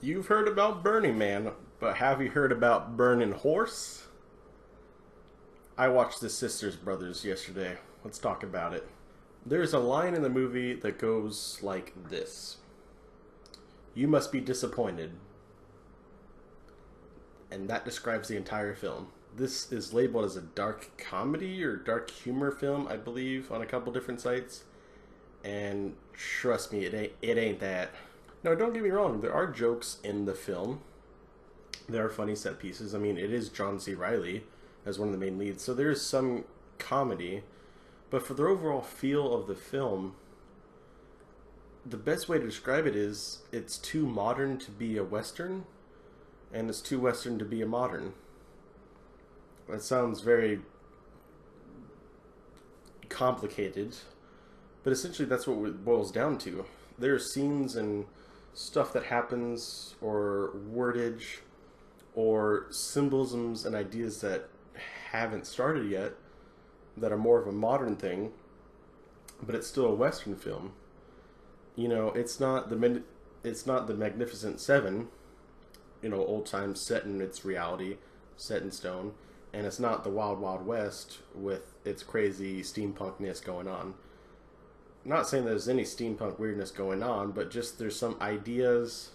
You've heard about Burning Man, but have you heard about Burning Horse? I watched The Sisters Brothers yesterday. Let's talk about it. There's a line in the movie that goes like this: "You must be disappointed." And that describes the entire film. This is labeled as a dark comedy or dark humor film, I believe, on a couple different sites. And trust me, it ain't that. No, don't get me wrong. There are jokes in the film. There are funny set pieces. I mean, it is John C. Reilly as one of the main leads, so there is some comedy. But for the overall feel of the film, the best way to describe it is it's too modern to be a Western, and it's too Western to be a modern. That sounds very complicated, but essentially that's what it boils down to. There are scenes and stuff that happens, or wordage, or symbolisms and ideas that haven't started yet, that are more of a modern thing, but it's still a Western film. You know, it's not the Magnificent Seven, you know, old times set in its reality, set in stone, and it's not the Wild Wild West with its crazy steampunkness going on. I'm not saying there's any steampunk weirdness going on, but just there's some ideas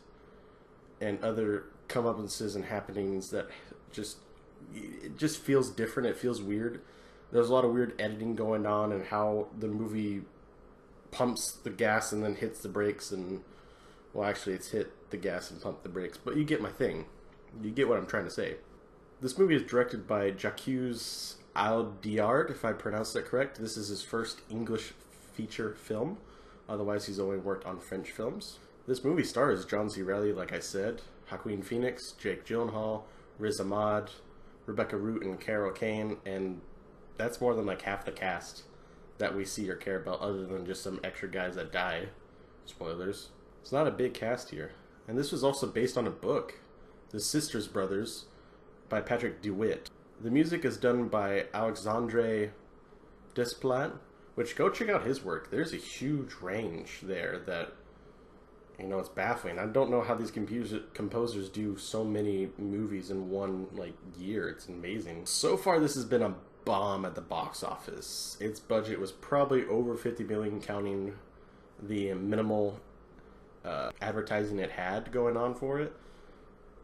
and other comeuppances and happenings that it just feels different. It feels weird. There's a lot of weird editing going on, and how the movie pumps the gas and then hits the brakes, and well, actually it's hit the gas and pumped the brakes, but you get my thing. You get what I'm trying to say. This movie is directed by Jacques Audiard, if I pronounced that correct. This is his first English feature film. Otherwise, he's only worked on French films. This movie stars John C. Reilly, like I said, Joaquin Phoenix, Jake Gyllenhaal, Riz Ahmed, Rebecca Root, and Carol Kane, and that's more than like half the cast that we see or care about, other than just some extra guys that die. Spoilers. It's not a big cast here. And this was also based on a book, The Sisters Brothers, by Patrick DeWitt. The music is done by Alexandre Desplat, which, go check out his work. There's a huge range there that, you know, it's baffling. I don't know how these composers do so many movies in one, like, year. It's amazing. So far, this has been a bomb at the box office. Its budget was probably over $50 million, counting the minimal advertising it had going on for it.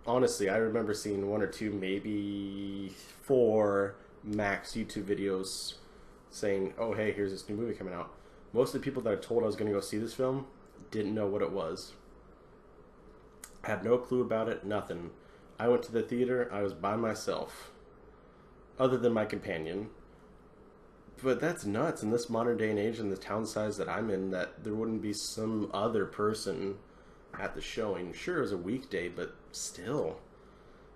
Honestly, I remember seeing one or two, maybe 4 max YouTube videos saying, oh hey, here's this new movie coming out. Most of the people that I told I was going to go see this film didn't know what it was. I had no clue about it, nothing. I went to the theater, I was by myself, other than my companion. But that's nuts in this modern day and age, in the town size that I'm in, that there wouldn't be some other person at the showing. Sure, it was a weekday, but still.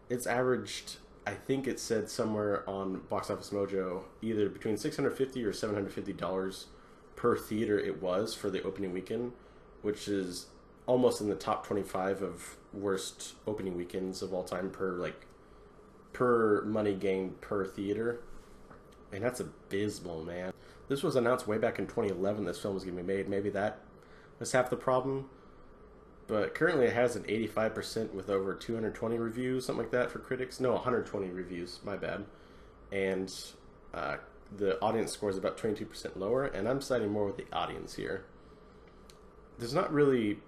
It's averaged, I think it said somewhere on Box Office Mojo, either between $650 or $750 per theater it was for the opening weekend, which is almost in the top 25 of worst opening weekends of all time per money gained per theater. And that's abysmal, man. This was announced way back in 2011 this film was going to be made. Maybe that was half the problem. But currently it has an 85% with over 220 reviews, something like that for critics. No, 120 reviews, my bad. And the audience score is about 22% lower, and I'm siding more with the audience here. There's not really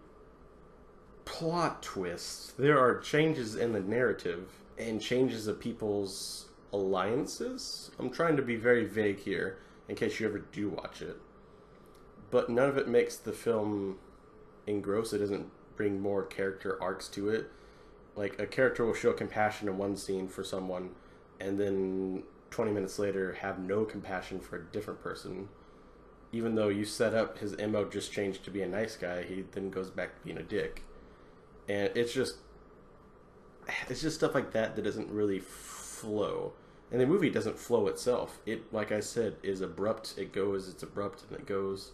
plot twists. There are changes in the narrative and changes of people's alliances. I'm trying to be very vague here in case you ever do watch it. But none of it makes the film engross. It doesn't bring more character arcs to it. Like, a character will show compassion in one scene for someone, and then 20 minutes later have no compassion for a different person. Even though you set up his MO just changed to be a nice guy, he then goes back to being a dick. And it's just stuff like that that doesn't really flow. And the movie doesn't flow itself. It, like I said, is abrupt. It's abrupt, and it goes.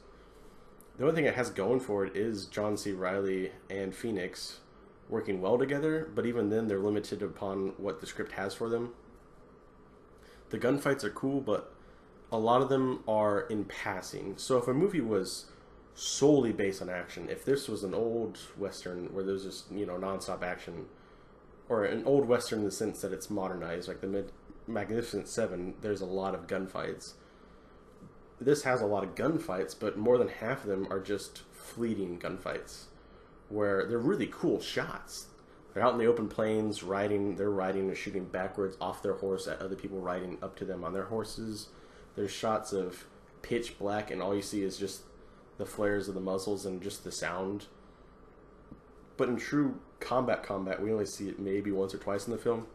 The only thing it has going for it is John C. Reilly and Phoenix working well together, but even then they're limited upon what the script has for them. The gunfights are cool, but a lot of them are in passing. So if a movie was solely based on action. If this was an old Western where there's just, nonstop action, or an old Western in the sense that it's modernized, like the Magnificent Seven, there's a lot of gunfights. This has a lot of gunfights, but more than half of them are just fleeting gunfights, where they're really cool shots. They're out in the open plains, they're riding and shooting backwards off their horse at other people riding up to them on their horses. There's shots of pitch black, and all you see is just the flares of the muzzles and just the sound. But in true combat, we only see it maybe once or twice in the film.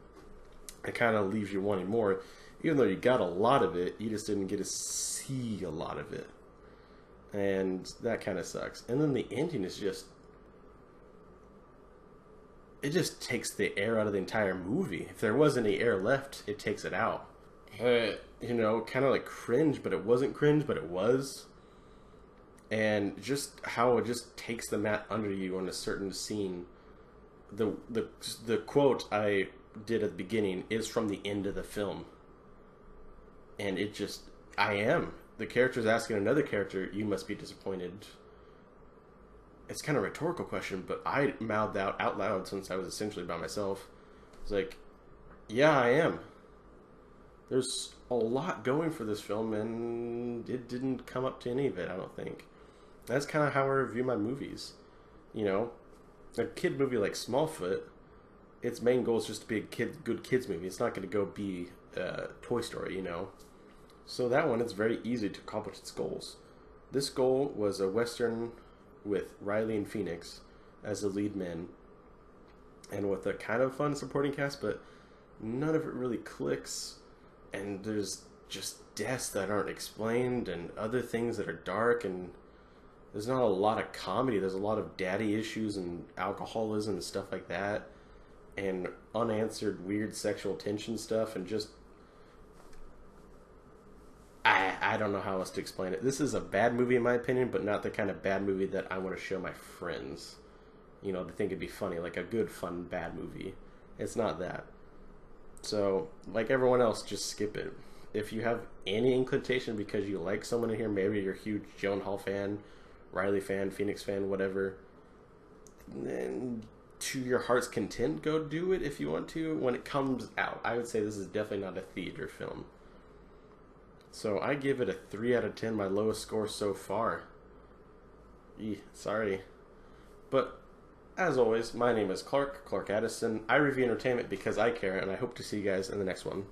It kind of leaves you wanting more. Even though you got a lot of it, you just didn't get to see a lot of it. And that kind of sucks. And then the ending is just... it just takes the air out of the entire movie. If there was any air left, it takes it out. Kind of like cringe, but it wasn't cringe, but it was. And just how it just takes the mat under you in a certain scene. The quote I did at the beginning is from the end of the film. And it just... I am. The character's asking another character, you must be disappointed. It's kind of a rhetorical question, but I mouthed out loud since I was essentially by myself. It's like, yeah, I am. There's a lot going for this film, and it didn't come up to any of it, I don't think. That's kind of how I review my movies. A kid movie like Smallfoot, its main goal is just to be a good kids movie. It's not going to go be Toy Story, So that one, it's very easy to accomplish its goals. This goal was a Western with Riley and Phoenix as the lead men, and with a kind of fun supporting cast, but none of it really clicks, and there's just deaths that aren't explained, and other things that are dark, and there's not a lot of comedy. There's a lot of daddy issues and alcoholism and stuff like that, and unanswered weird sexual tension stuff, and just... I don't know how else to explain it. This is a bad movie in my opinion, but not the kind of bad movie that I want to show my friends. They think it'd be funny, like a good, fun, bad movie. It's not that. So, like everyone else, just skip it. If you have any inclination because you like someone in here, maybe you're a huge Gyllenhaal fan, Riley fan, Phoenix fan, whatever, then to your heart's content, go do it if you want to. When it comes out, I would say this is definitely not a theater film. So I give it a 3 out of 10, my lowest score so far. Sorry. But, as always, my name is Clark Addison. I review entertainment because I care, and I hope to see you guys in the next one.